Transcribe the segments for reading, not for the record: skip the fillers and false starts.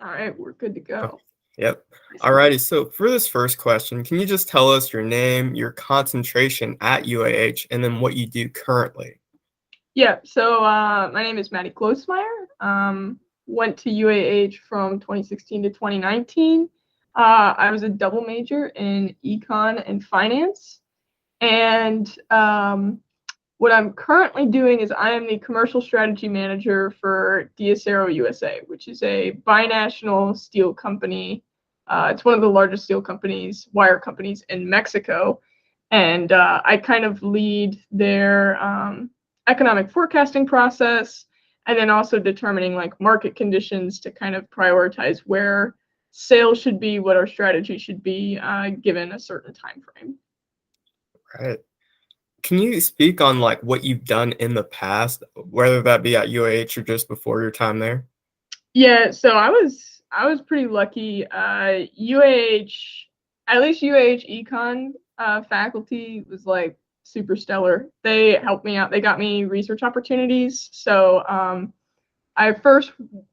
All right, we're good to Oh, go. yep. Nice and Alrighty. So for this first question, can you just tell us your name, your concentration at UAH, and then what you do currently? Yeah, so my name is Maddie Glosemeyer. Went to UAH from 2016 to 2019. I was a double major in econ and finance. And what I'm currently doing is I am the commercial strategy manager for Diacero USA, which is a binational steel company. It's one of the largest steel companies, wire companies in Mexico. And I kind of lead their economic forecasting process, and then also determining like market conditions to kind of prioritize where sales should be, what our strategy should be given a certain time frame. Right. Can you speak on like what you've done in the past, whether that be at UAH or just before your time there? Yeah, so I was pretty lucky. UAH, at least UAH econ faculty was like super stellar. They helped me out. They got me research opportunities. So I first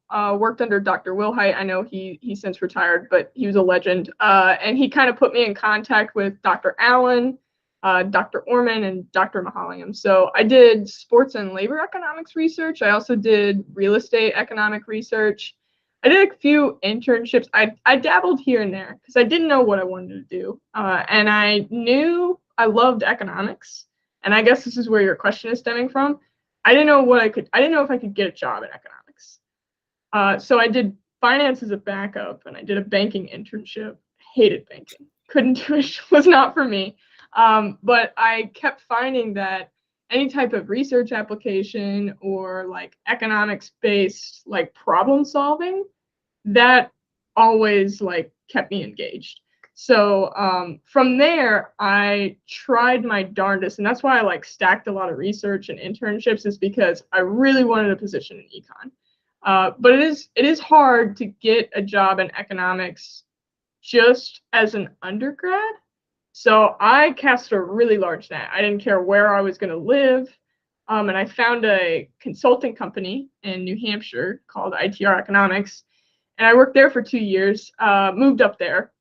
worked under Dr. Wilhite. I know he since retired, but he was a legend. And he kind of put me in contact with Dr. Allen, Dr. Orman, and Dr. Mahalingam. So I did sports and labor economics research. I also did real estate economic research. I did a few internships. I dabbled here and there because I didn't know what I wanted to do. And I knew I loved economics. And I guess this is where your question is stemming from. I didn't know if I could get a job in economics. So I did finance as a backup, and I did a banking internship. Hated banking. Couldn't do it. Was not for me. But I kept finding that any type of research application or like economics based like problem solving, that always like kept me engaged. So from there, I tried my darndest, and that's why I like stacked a lot of research and internships, is because I really wanted a position in econ. But it is hard to get a job in economics just as an undergrad. So I cast a really large net. I didn't care where I was going to live. And I found a consulting company in New Hampshire called ITR Economics. And I worked there for 2 years, moved up there.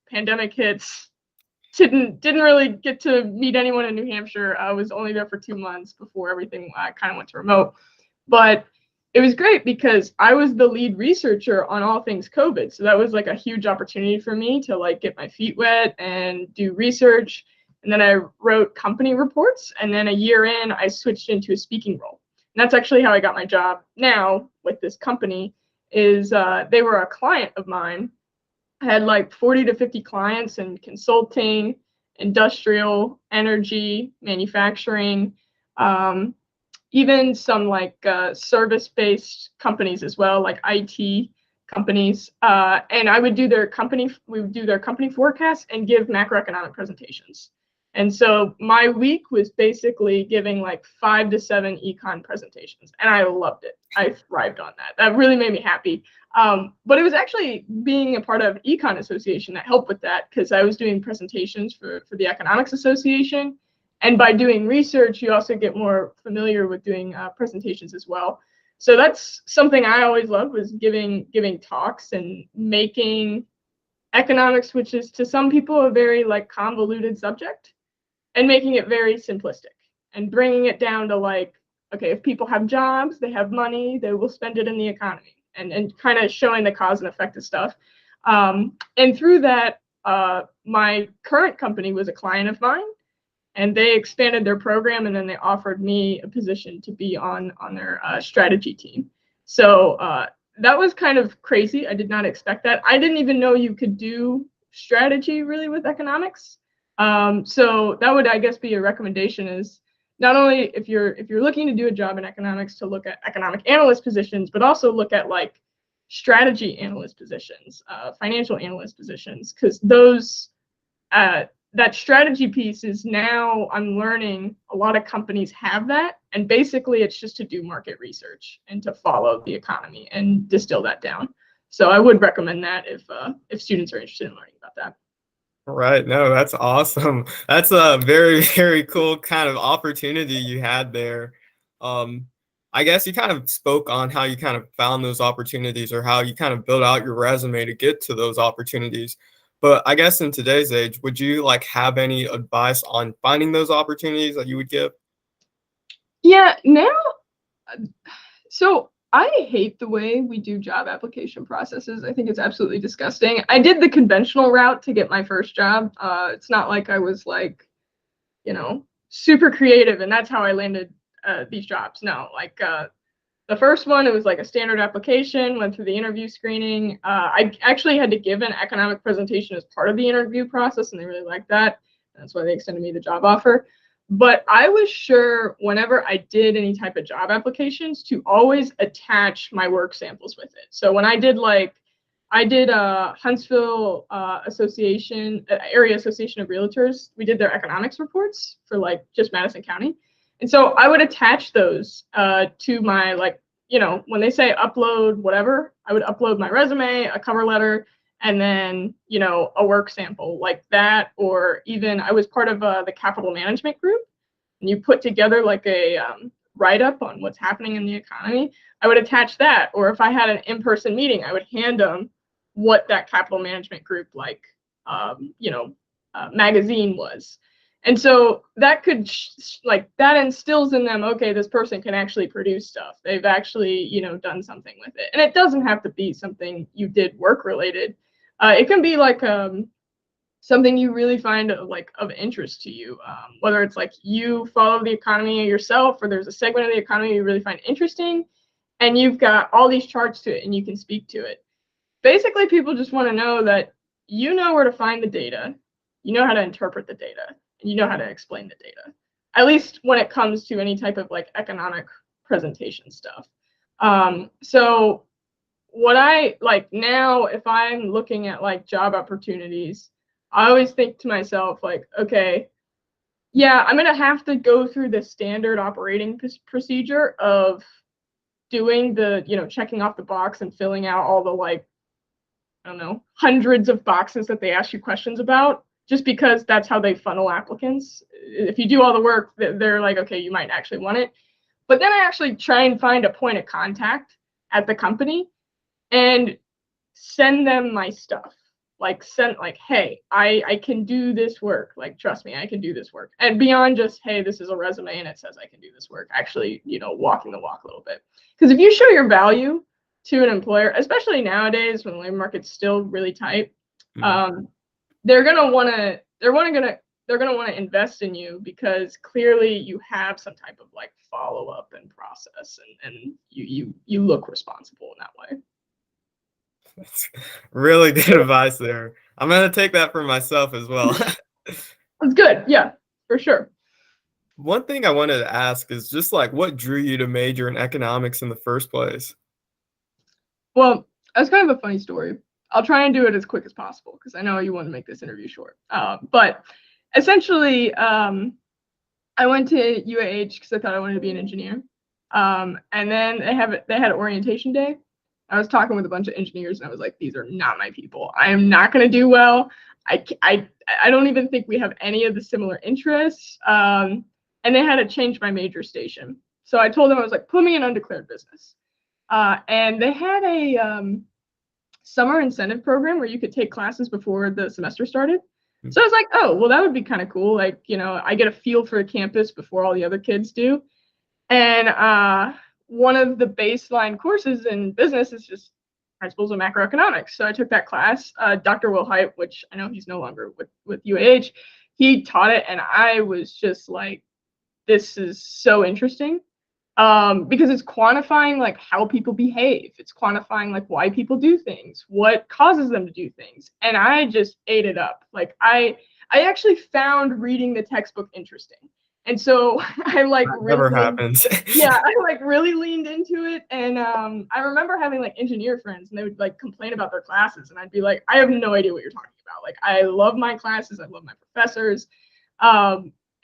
Pandemic hits. Didn't really get to meet anyone in New Hampshire. I was only there for 2 months before everything kind of went to remote. But it was great because I was the lead researcher on all things COVID. So that was like a huge opportunity for me to like get my feet wet and do research. And then I wrote company reports. And then a year in, I switched into a speaking role. And that's actually how I got my job now with this company. Is they were a client of mine. I had like 40 to 50 clients in consulting, industrial, energy, manufacturing, um, even some like service-based companies as well, like IT companies. And we would do their company forecasts and give macroeconomic presentations. And so my week was basically giving like 5 to 7 econ presentations, and I loved it. I thrived on that. That really made me happy. But it was actually being a part of Econ Association that helped with that, because I was doing presentations for the Economics Association. And by doing research, you also get more familiar with doing presentations as well. So that's something I always loved, was giving talks and making economics, which is to some people a very like convoluted subject, and making it very simplistic and bringing it down to like, okay, if people have jobs, they have money, they will spend it in the economy, and kind of showing the cause and effect of stuff. And through that, my current company was a client of mine, and they expanded their program, and then they offered me a position to be on their strategy team. So that was kind of crazy. I did not expect that. I didn't even know you could do strategy really with economics. So that would, I guess, be a recommendation, is not only if you're looking to do a job in economics, to look at economic analyst positions, but also look at like strategy analyst positions, financial analyst positions, because those that strategy piece is, now I'm learning a lot of companies have that, and basically it's just to do market research and to follow the economy and distill that down. So I would recommend that if students are interested in learning about that. Right. No, that's awesome. That's a very, very cool kind of opportunity you had there. Um, I guess you kind of spoke on how you kind of found those opportunities or how you kind of built out your resume to get to those opportunities. But I guess in today's age, would you like have any advice on finding those opportunities that you would give? Yeah, now, so I hate the way we do job application processes. I think it's absolutely disgusting. I did the conventional route to get my first job. It's not like I was like, super creative and that's how I landed these jobs. No, like the first one, it was like a standard application, went through the interview screening. I actually had to give an economic presentation as part of the interview process, and they really liked that. That's why they extended me the job offer. But I was sure whenever I did any type of job applications to always attach my work samples with it. So when I did Huntsville Association, Area Association of Realtors. We did their economics reports for like just Madison County. And so I would attach those to my when they say upload whatever, I would upload my resume, a cover letter, and then, a work sample like that. Or even I was part of the capital management group, and you put together like a write-up on what's happening in the economy. I would attach that. Or if I had an in-person meeting, I would hand them what that capital management group magazine was. And so that could that instills in them, okay, this person can actually produce stuff. They've actually, done something with it. And it doesn't have to be something you did work related. It can be like something you really find of interest to you, whether it's like you follow the economy yourself or there's a segment of the economy you really find interesting and you've got all these charts to it and you can speak to it. Basically, people just want to know that you know where to find the data, you know how to interpret the data, and you know how to explain the data, at least when it comes to any type of like economic presentation stuff. So what I like now, if I'm looking at like job opportunities, I always think to myself like, okay, yeah, I'm gonna have to go through the standard operating procedure of doing the, checking off the box and filling out all the like, I don't know, hundreds of boxes that they ask you questions about, just because that's how they funnel applicants. If you do all the work, they're like, okay, you might actually want it. But then I actually try and find a point of contact at the company and send them my stuff. Hey, I can do this work. Like, trust me, I can do this work. And beyond just, hey, this is a resume and it says I can do this work, actually, walking the walk a little bit. Because if you show your value to an employer, especially nowadays when the labor market's still really tight, they're gonna wanna invest in you because clearly you have some type of like follow up and process, and you look responsible in that way. That's really good advice there. I'm gonna take that for myself as well. That's good, yeah, for sure. One thing I wanted to ask is just like what drew you to major in economics in the first place? Well, that's kind of a funny story. I'll try and do it as quick as possible because I know you want to make this interview short. But essentially, I went to UAH because I thought I wanted to be an engineer. And then they had orientation day. I was talking with a bunch of engineers and I was like, these are not my people. I am not going to do well. I don't even think we have any of the similar interests. And they had to change my major station. So I told them, I was like, put me in undeclared business. And they had a summer incentive program where you could take classes before the semester started. So I was like, oh, well, that would be kind of cool. Like, I get a feel for the campus before all the other kids do. And one of the baseline courses in business is just principles of macroeconomics. So I took that class. Dr. Will Hite, which I know he's no longer with UAH, he taught it. And I was just like, this is so interesting. Because it's quantifying like how people behave. It's quantifying like why people do things, what causes them to do things. And I just ate it up. Like I actually found reading the textbook interesting. And so I like That really, never happens. yeah, I like really leaned into it. And I remember having like engineer friends and they would like complain about their classes. And I'd be like, I have no idea what you're talking about. Like I love my classes. I love my professors.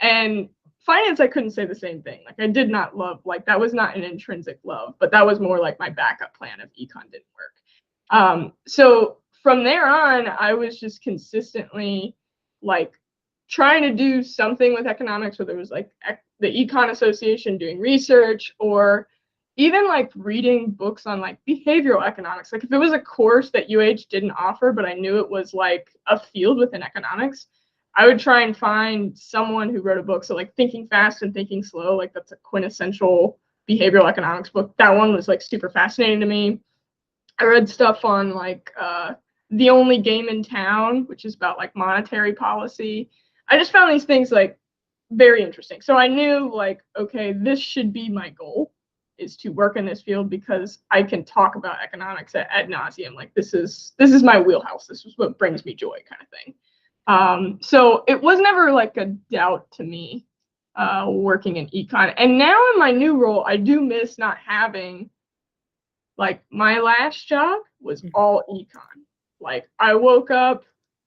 And finance, I couldn't say the same thing. Like I did not love, like that was not an intrinsic love, but that was more like my backup plan if econ didn't work. So from there on, I was just consistently like trying to do something with economics, whether it was like the Econ Association doing research or, even like reading books on like behavioral economics, like if it was a course that UH didn't offer, but I knew it was like a field within economics, I would try and find someone who wrote a book. So like Thinking Fast and Thinking Slow, like that's a quintessential behavioral economics book. That one was like super fascinating to me. I read stuff on like The Only Game in Town, which is about like monetary policy. I just found these things like very interesting. So I knew like, okay, this should be my goal, is to work in this field because I can talk about economics ad nauseum. Like this is my wheelhouse. This is what brings me joy, kind of thing. So it was never like a doubt to me working in econ. And now in my new role, I do miss not having, like my last job was all econ. Like I woke up,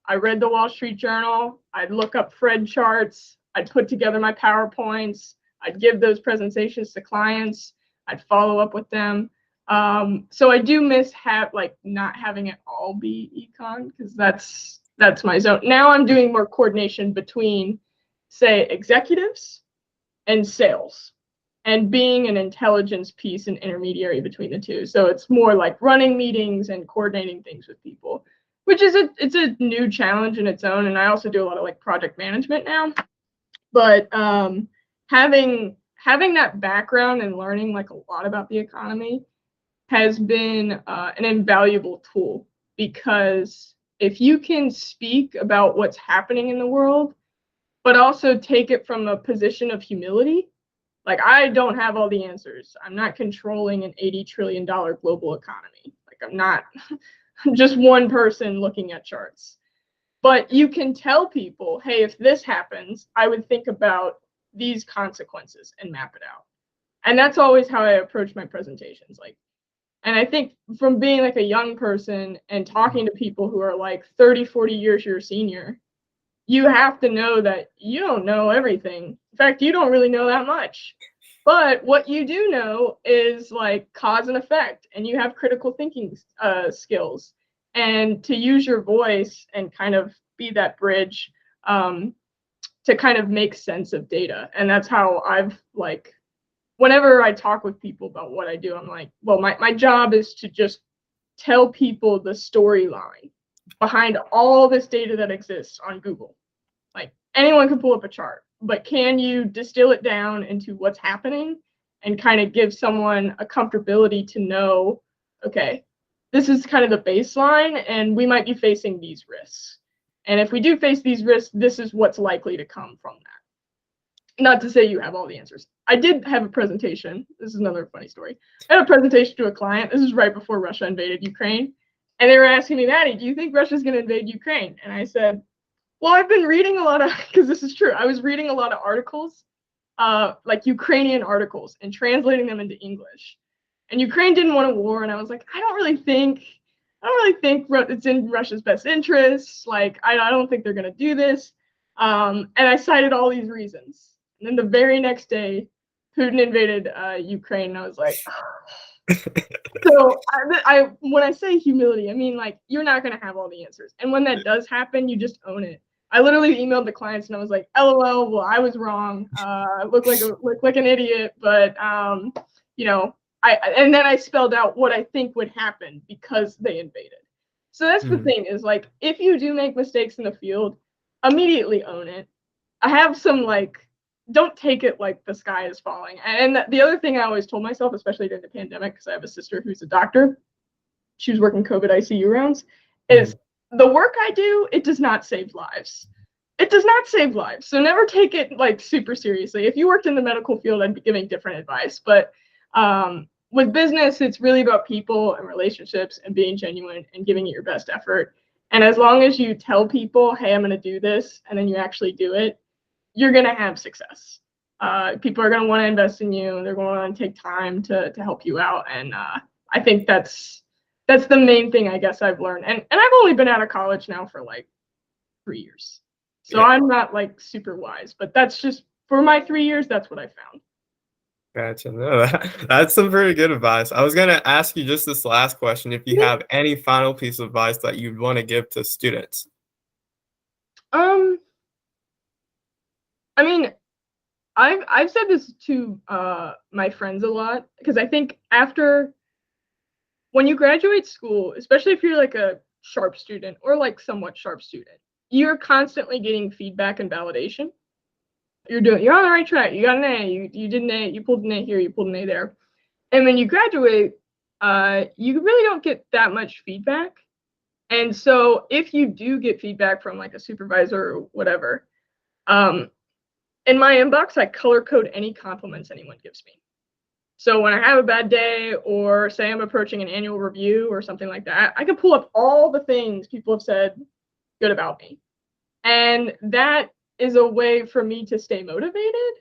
I read the Wall Street Journal, I'd look up Fred charts, I'd put together my PowerPoints, I'd give those presentations to clients, I'd follow up with them. So I do miss not having it all be econ, because that's my zone. Now I'm doing more coordination between, say, executives and sales, and being an intelligence piece and intermediary between the two. So it's more like running meetings and coordinating things with people, which is it's a new challenge in its own. And I also do a lot of like project management now. But having that background and learning like a lot about the economy has been an invaluable tool, because if you can speak about what's happening in the world, but also take it from a position of humility, like I don't have all the answers. I'm not controlling an $80 trillion global economy. Like I'm not just one person looking at charts. But you can tell people, hey, if this happens, I would think about these consequences and map it out. And that's always how I approach my presentations. Like, and I think from being like a young person and talking to people who are like 30, 40 years your senior, you have to know that you don't know everything. In fact, you don't really know that much. But what you do know is like cause and effect, and you have critical thinking skills, and to use your voice and kind of be that bridge to kind of make sense of data. And that's how I've like, whenever I talk with people about what I do, I'm like, well, my job is to just tell people the storyline behind all this data that exists on Google. Like anyone can pull up a chart, but can you distill it down into what's happening and kind of give someone a comfortability to know, okay, this is kind of the baseline and we might be facing these risks. And if we do face these risks, this is what's likely to come from that. Not to say you have all the answers. I did have a presentation. This is another funny story. I had a presentation to a client. This is right before Russia invaded Ukraine. And they were asking me, Maddie, do you think Russia's going to invade Ukraine? And I said, well, I've been reading a lot of, because this is true, I was reading a lot of articles, like Ukrainian articles, and translating them into English. And Ukraine didn't want a war, and I was like, I don't really think it's in Russia's best interests. Like, I don't think they're going to do this. And I cited all these reasons. And then the very next day, Putin invaded Ukraine, and I was like, so I when I say humility, I mean like you're not going to have all the answers. And when that does happen, you just own it. I literally emailed the clients and I was like, LOL, well, I was wrong. I look like an idiot, but you know, and then I spelled out what I think would happen because they invaded. So that's the thing, is like, if you do make mistakes in the field, immediately own it. I have some like, don't take it like the sky is falling. And the other thing I always told myself, especially during the pandemic, because I have a sister who's a doctor, she was working COVID ICU rounds, is the work I do, it does not save lives. It does not save lives. So never take it like super seriously. If you worked in the medical field, I'd be giving different advice. But with business, it's really about people and relationships and being genuine and giving it your best effort. And as long as you tell people, hey, I'm going to do this, and then you actually do it, you're going to have success. People are going to want to invest in you. They're going to want to take time to help you out. And I think that's the main thing I guess I've learned. And I've only been out of college now for like 3 years. So yeah. I'm not like super wise, but that's just for my 3 years, that's what I found. Gotcha. No, that's some pretty good advice. I was going to ask you just this last question, if you have any final piece of advice that you'd want to give to students. I mean, I've said this to my friends a lot because I think after when you graduate school, especially if you're like a sharp student or like somewhat sharp student, you're constantly getting feedback and validation. You're on the right track. You got an A. You did an A. You pulled an A here. You pulled an A there. And when you graduate, you really don't get that much feedback. And so if you do get feedback from like a supervisor or whatever, in my inbox, I color code any compliments anyone gives me. So when I have a bad day or say I'm approaching an annual review or something like that, I can pull up all the things people have said good about me. And that is a way for me to stay motivated,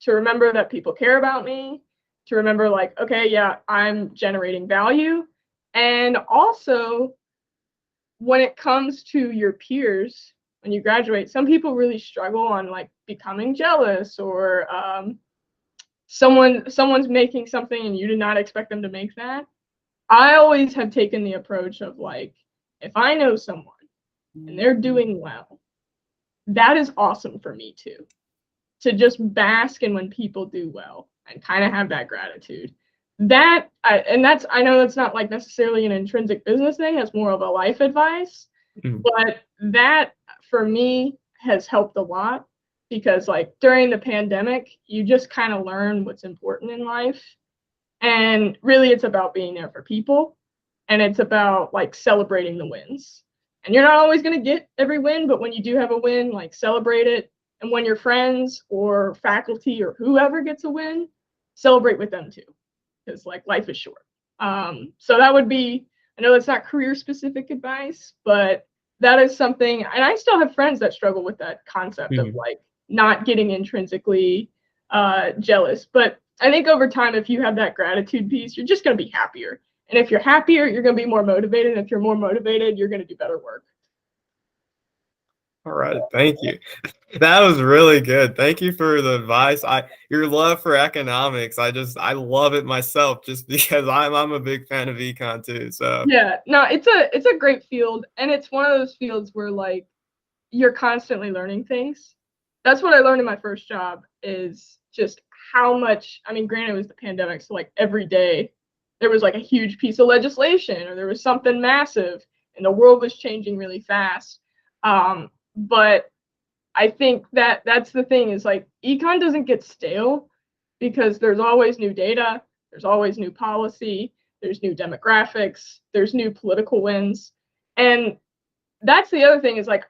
to remember that people care about me, to remember like, okay, yeah, I'm generating value. And also when it comes to your peers, when you graduate, some people really struggle on like becoming jealous or someone's making something and you did not expect them to make that. I always have taken the approach of like, if I know someone and they're doing well, that is awesome for me too. To just bask in when people do well and kind of have that gratitude. I know that's not like necessarily an intrinsic business thing, it's more of a life advice. But that for me has helped a lot because like during the pandemic, you just kind of learn what's important in life. And really it's about being there for people and it's about like celebrating the wins. And you're not always going to get every win, but when you do have a win, like celebrate it. And when your friends or faculty or whoever gets a win, celebrate with them too, because like life is short. So that would be, I know that's not career specific advice, but that is something, and I still have friends that struggle with that concept of like not getting intrinsically jealous. But I think over time, if you have that gratitude piece, you're just going to be happier. And if you're happier, you're going to be more motivated. And if you're more motivated, you're going to do better work. All right, thank you. That was really good. Thank you for the advice. Your love for economics, I love it myself just because I'm a big fan of econ too. So yeah, no, it's a great field, and it's one of those fields where like you're constantly learning things. That's what I learned in my first job is just how much, I mean, granted it was the pandemic, so like every day there was like a huge piece of legislation or there was something massive and the world was changing really fast. But I think that that's the thing is like econ doesn't get stale because there's always new data, there's always new policy, there's new demographics, there's new political wins. And that's the other thing is like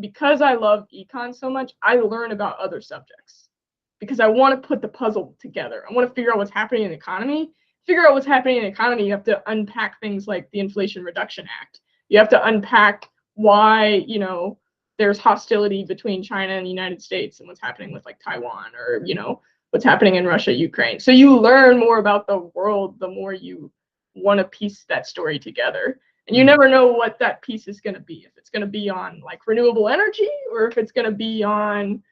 because I love econ so much, I learn about other subjects because I want to put the puzzle together. I want to figure out what's happening in the economy. Figure out what's happening in the economy, you have to unpack things like the Inflation Reduction Act. You have to unpack why, there's hostility between China and the United States and what's happening with like Taiwan or, what's happening in Russia, Ukraine. So you learn more about the world the more you want to piece that story together. And you never know what that piece is going to be. If it's going to be on like renewable energy or if it's going to be on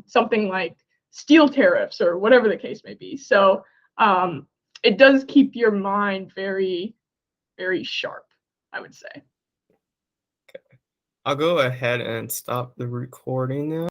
something like steel tariffs or whatever the case may be. So it does keep your mind very, very sharp, I would say. I'll go ahead and stop the recording now.